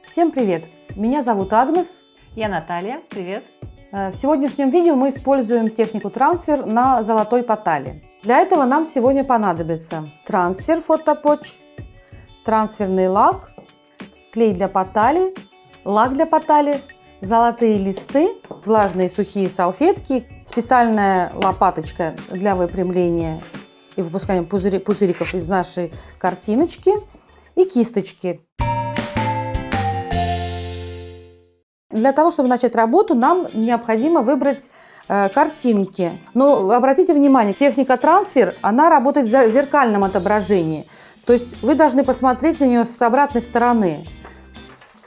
Всем привет! Меня зовут Агнес. Я Наталья. Привет! В сегодняшнем видео мы используем технику трансфер на золотой потали. Для этого нам сегодня понадобится трансфер фотопотч, трансферный лак, клей для потали, лак для потали, золотые листы, влажные сухие салфетки, специальная лопаточка для выпрямления и выпускания пузыриков из нашей картиночки и кисточки. Для того, чтобы начать работу, нам необходимо выбрать картинки. Но обратите внимание, техника трансфер, она работает в зеркальном отображении. То есть вы должны посмотреть на нее с обратной стороны.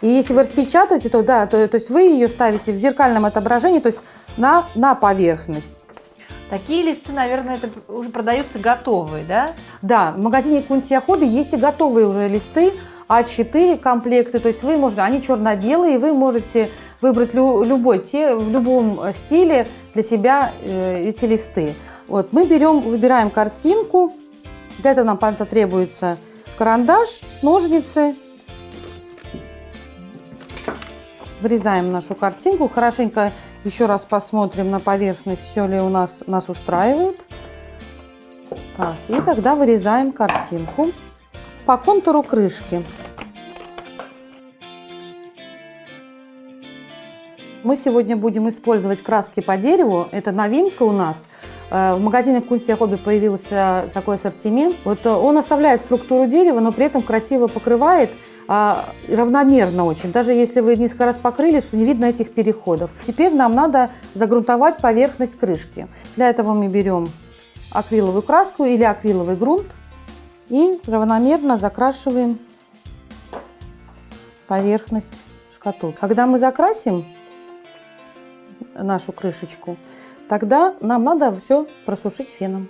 И если вы распечатаете, то есть вы ее ставите в зеркальном отображении, то есть на поверхность. Такие листы, наверное, это уже продаются готовые, да? Да, в магазине Kunst Hobby есть и готовые уже листы, А4 комплекты, то есть они черно-белые, и вы можете выбрать в любом стиле для себя эти листы. Вот, мы выбираем картинку, для этого нам потребуется карандаш, ножницы. Вырезаем нашу картинку, хорошенько еще раз посмотрим на поверхность, все ли нас устраивает. Так, и тогда вырезаем картинку по контуру крышки. Мы сегодня будем использовать краски по дереву. Это новинка у нас. В магазине Kunst Hobby появился такой ассортимент. Вот он оставляет структуру дерева, но при этом красиво покрывает, равномерно очень. Даже если вы несколько раз покрыли, что не видно этих переходов. Теперь нам надо загрунтовать поверхность крышки. Для этого мы берем акриловую краску или акриловый грунт и равномерно закрашиваем поверхность шкатулки. Когда мы закрасим нашу крышечку, тогда нам надо все просушить феном.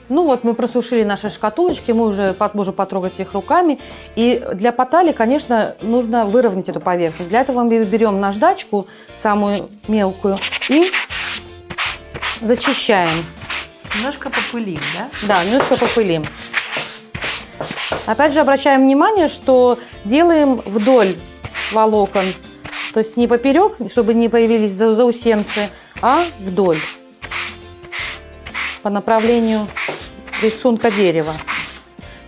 Ну вот, мы просушили наши шкатулочки, мы уже можем потрогать их руками. И для потали, конечно, нужно выровнять эту поверхность. Для этого мы берем наждачку, самую мелкую, и зачищаем. Немножко попылим, да? Да, немножко попылим. Опять же, обращаем внимание, что делаем вдоль волокон. То есть не поперек, чтобы не появились заусенцы, а вдоль. По направлению рисунка дерева.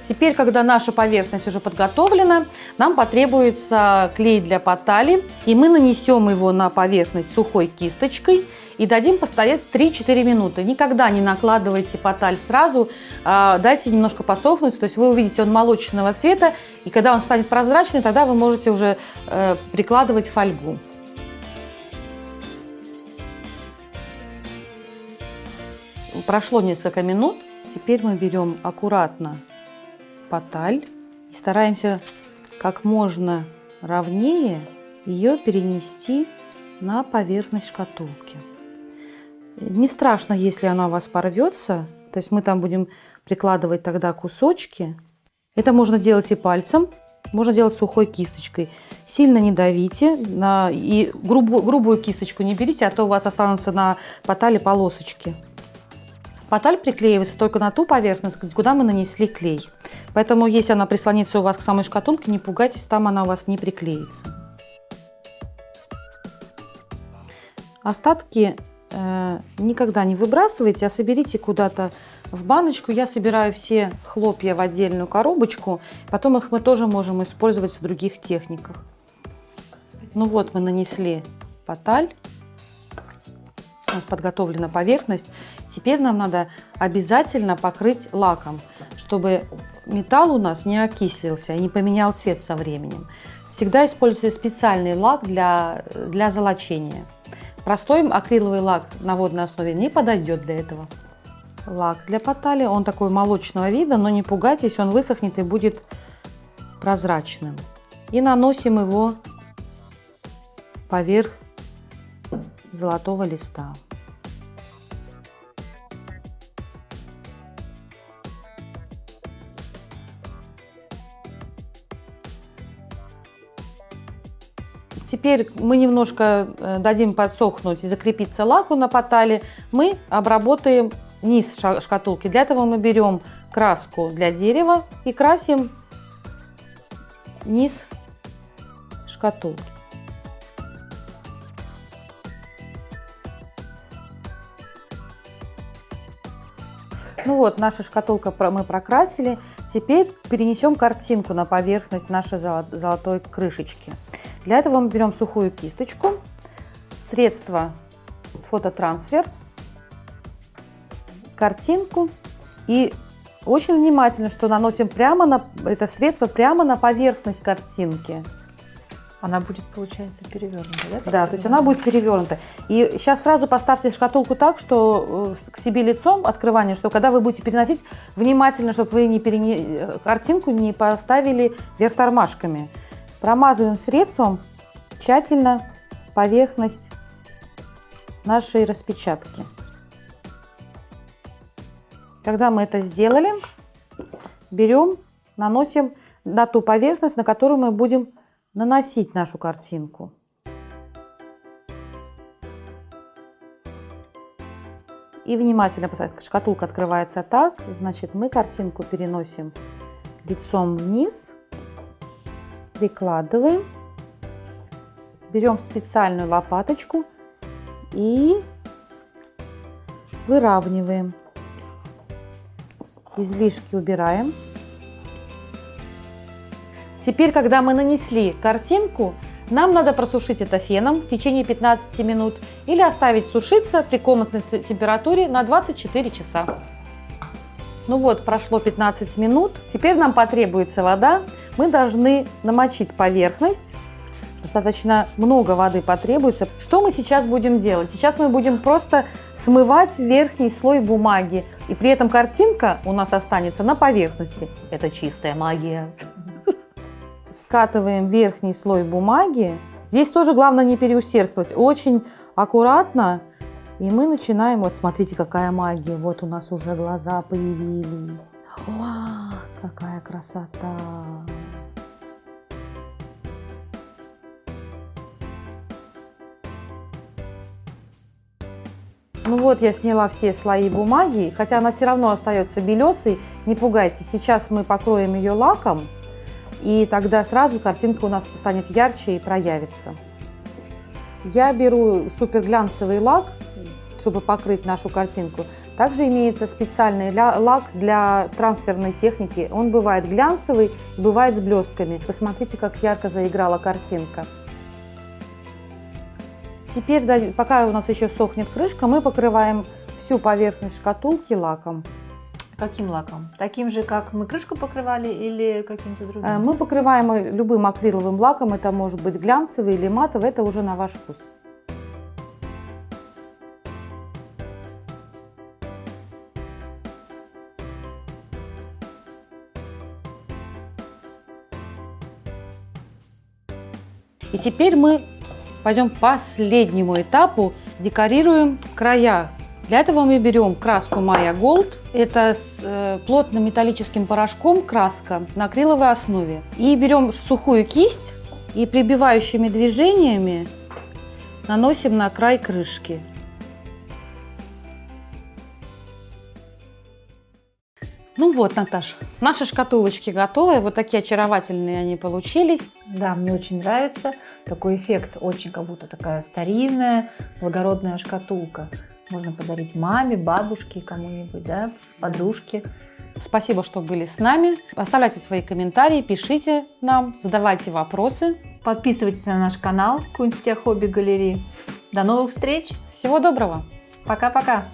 Теперь, когда наша поверхность уже подготовлена, нам потребуется клей для потали. И мы нанесем его на поверхность сухой кисточкой и дадим постоять 3-4 минуты. Никогда не накладывайте поталь сразу, дайте немножко посохнуть. То есть вы увидите, он молочного цвета, и когда он станет прозрачный, тогда вы можете уже прикладывать фольгу. Прошло несколько минут. Теперь мы берем аккуратно поталь и стараемся как можно ровнее ее перенести на поверхность шкатулки. Не страшно, если она у вас порвется, то есть мы там будем прикладывать тогда кусочки. Это можно делать и пальцем, можно делать сухой кисточкой. Сильно не давите и грубую кисточку не берите, а то у вас останутся на потали полосочки. Поталь приклеивается только на ту поверхность, куда мы нанесли клей. Поэтому, если она прислонится у вас к самой шкатулке, не пугайтесь, там она у вас не приклеится. Остатки никогда не выбрасывайте, а соберите куда-то в баночку. Я собираю все хлопья в отдельную коробочку, потом их мы тоже можем использовать в других техниках. Ну вот, мы нанесли поталь. У нас подготовлена поверхность. Теперь нам надо обязательно покрыть лаком, чтобы металл у нас не окислился и не поменял цвет со временем. Всегда используйте специальный лак для золочения. Простой акриловый лак на водной основе не подойдет для этого. Лак для потали, он такой молочного вида, но не пугайтесь, он высохнет и будет прозрачным. И наносим его поверх золотого листа. Теперь мы немножко дадим подсохнуть и закрепиться лаку на потали. Мы обработаем низ шкатулки. Для этого мы берем краску для дерева и красим низ шкатулки. Ну вот, наша шкатулка мы прокрасили. Теперь перенесем картинку на поверхность нашей золотой крышечки. Для этого мы берем сухую кисточку, средство фототрансфер, картинку и очень внимательно, что наносим прямо на это средство прямо на поверхность картинки. Она будет, получается, перевернута, да? Да, то есть она будет перевернута. И сейчас сразу поставьте шкатулку так, что к себе лицом открывание, что когда вы будете переносить, внимательно, чтобы вы картинку не поставили вверх тормашками. Промазываем средством тщательно поверхность нашей распечатки. Когда мы это сделали, берем, наносим на ту поверхность, на которую мы будем наносить нашу картинку. И внимательно посмотрите, шкатулка открывается так, значит мы картинку переносим лицом вниз, прикладываем, берем специальную лопаточку и выравниваем. Излишки убираем. Теперь, когда мы нанесли картинку, нам надо просушить это феном в течение 15 минут или оставить сушиться при комнатной температуре на 24 часа. Ну вот, прошло 15 минут. Теперь нам потребуется вода. Мы должны намочить поверхность. Достаточно много воды потребуется. Что мы сейчас будем делать? Сейчас мы будем просто смывать верхний слой бумаги. И при этом картинка у нас останется на поверхности. Это чистая магия. Скатываем верхний слой бумаги. Здесь тоже главное не переусердствовать. Очень аккуратно. И мы начинаем. Вот смотрите, какая магия. Вот у нас уже глаза появились. Вау, какая красота. Ну вот, я сняла все слои бумаги. Хотя она все равно остается белесой. Не пугайтесь. Сейчас мы покроем ее лаком. И тогда сразу картинка у нас станет ярче и проявится. Я беру суперглянцевый лак, чтобы покрыть нашу картинку. Также имеется специальный лак для трансферной техники. Он бывает глянцевый, бывает с блестками. Посмотрите, как ярко заиграла картинка. Теперь, пока у нас еще сохнет крышка, мы покрываем всю поверхность шкатулки лаком. Каким лаком? Таким же, как мы крышку покрывали, или каким-то другим? Мы покрываем любым акриловым лаком. Это может быть глянцевый или матовый. Это уже на ваш вкус. И теперь мы пойдем к последнему этапу. Декорируем края. Для этого мы берем краску Maya Gold. Это с плотным металлическим порошком краска на акриловой основе. И берем сухую кисть и прибивающими движениями наносим на край крышки. Ну вот, Наташ, наши шкатулочки готовы. Вот такие очаровательные они получились. Да, мне очень нравится. Такой эффект, очень как будто такая старинная, благородная шкатулка. Можно подарить маме, бабушке, кому-нибудь, да, подружке. Спасибо, что были с нами. Оставляйте свои комментарии, пишите нам, задавайте вопросы. Подписывайтесь на наш канал Кунсти Хобби Галереи. До новых встреч. Всего доброго. Пока-пока.